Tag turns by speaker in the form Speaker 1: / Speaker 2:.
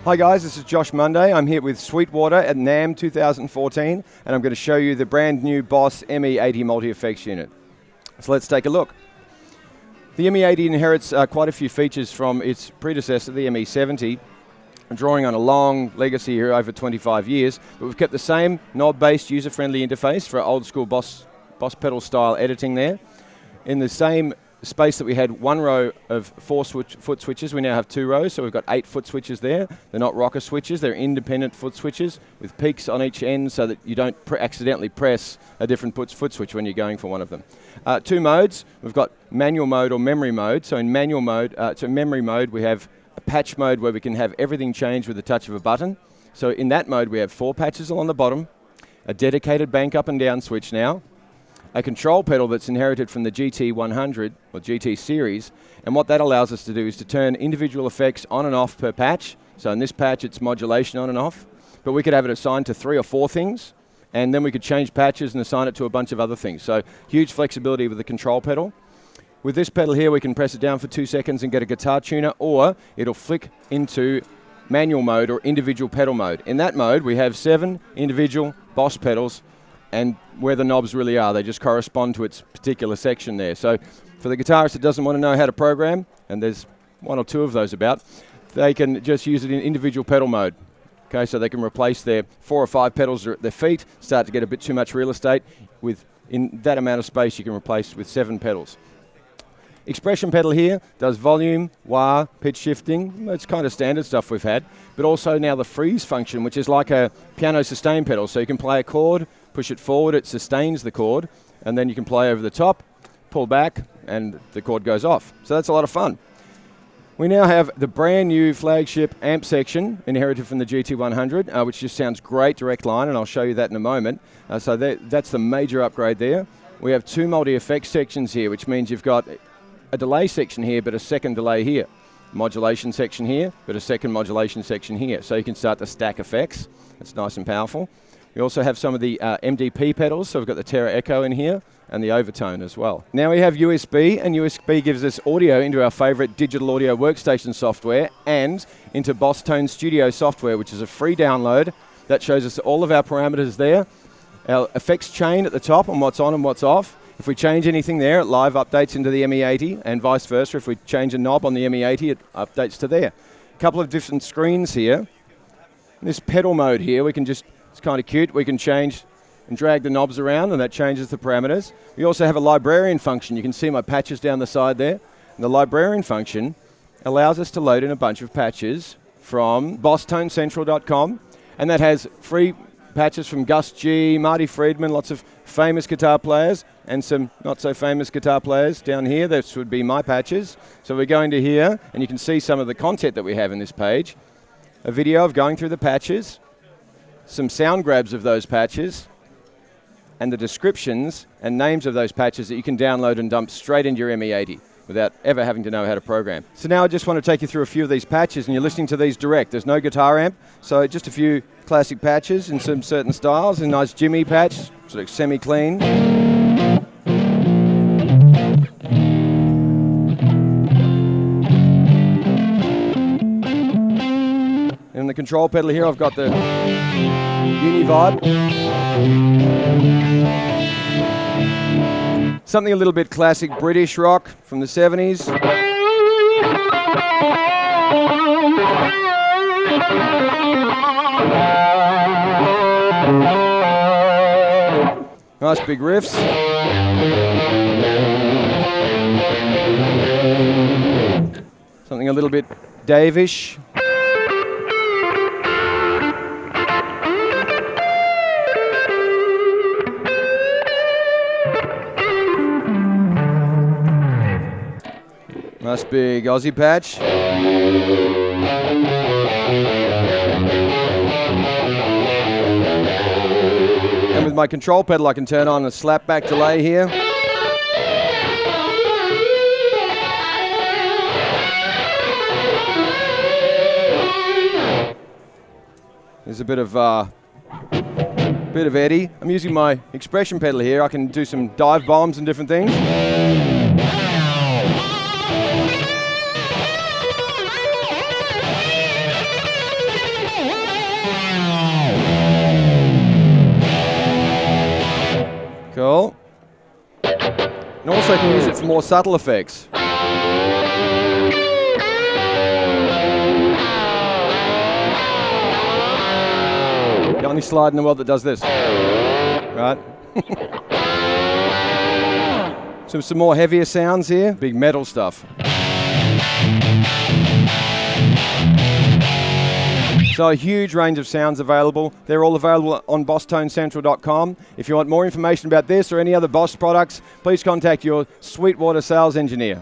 Speaker 1: Hi guys, this is Josh Monday. I'm here with Sweetwater at NAMM 2014, and I'm going to show you the brand new Boss ME-80 multi-effects unit. So let's take a look. The ME-80 inherits quite a few features from its predecessor, the ME-70, drawing on a long legacy here over 25 years, but we've kept the same knob-based user-friendly interface for old school Boss pedal style editing there. In the same space that we had one row of foot switches, we now have 2 rows, so we've got 8 foot switches there. They're not rocker switches, they're independent foot switches with peaks on each end so that you don't accidentally press a different foot switch when you're going for one of them. 2 modes, we've got manual mode or memory mode. So in manual mode, memory mode, we have a patch mode where we can have everything changed with the touch of a button. So in that mode we have 4 patches along the bottom, a dedicated bank up and down switch now, a control pedal that's inherited from the GT100 or GT series, and what that allows us to do is to turn individual effects on and off per patch. So in this patch it's modulation on and off, but we could have it assigned to 3 or 4 things, and then we could change patches and assign it to a bunch of other things. So huge flexibility with the control pedal. With this pedal here we can press it down for 2 seconds and get a guitar tuner, or it'll flick into manual mode or individual pedal mode. In that mode we have 7 individual Boss pedals, and where the knobs really are, they just correspond to its particular section there. So for the guitarist that doesn't want to know how to program, and there's 1 or 2 of those about, they can just use it in individual pedal mode. Okay, so they can replace their 4 or 5 pedals at their feet, start to get a bit too much real estate. In that amount of space you can replace with 7 pedals. Expression pedal here does volume, wah, pitch shifting. It's kind of standard stuff we've had, but also now the freeze function, which is like a piano sustain pedal. So you can play a chord, push it forward, it sustains the chord, and then you can play over the top, pull back, and the chord goes off. So that's a lot of fun. We now have the brand new flagship amp section inherited from the GT100, which just sounds great direct line, and I'll show you that in a moment. So that's the major upgrade there. We have 2 multi-effects sections here, which means you've got a delay section here, but a second delay here. Modulation section here, but a second modulation section here. So you can start to stack effects. It's nice and powerful. We also have some of the MDP pedals, so we've got the Terra Echo in here, and the overtone as well. Now we have USB, and USB gives us audio into our favorite digital audio workstation software and into Boss Tone Studio software, which is a free download that shows us all of our parameters there, our effects chain at the top on what's on and what's off. If we change anything there, it live updates into the ME-80, and vice versa. If we change a knob on the ME-80, it updates to there. A couple of different screens here. This pedal mode here, it's kind of cute. We can change and drag the knobs around, and that changes the parameters. We also have a librarian function. You can see my patches down the side there. And the librarian function allows us to load in a bunch of patches from BossToneCentral.com, and that has free patches from Gus G, Marty Friedman, lots of famous guitar players, and some not so famous guitar players down here. This would be my patches. So we go into here, and you can see some of the content that we have in this page. A video of going through the patches, some sound grabs of those patches, and the descriptions and names of those patches that you can download and dump straight into your ME-80 without ever having to know how to program. So now I just want to take you through a few of these patches, and you're listening to these direct. There's no guitar amp, so just a few classic patches in some certain styles. A nice Jimmy patch, sort of semi-clean. And the control pedal here, I've got the Uni Vibe. Something a little bit classic British rock from the 70s. Nice big riffs. Something a little bit Dave-ish. Nice big Aussie patch. And with my control pedal I can turn on a slapback delay here. There's a bit of eddy. I'm using my expression pedal here. I can do some dive bombs and different things. for more subtle effects. The only slide in the world that does this. Right? Some more heavier sounds here, big metal stuff. So a huge range of sounds available. They're all available on BossToneCentral.com. If you want more information about this or any other Boss products, please contact your Sweetwater sales engineer.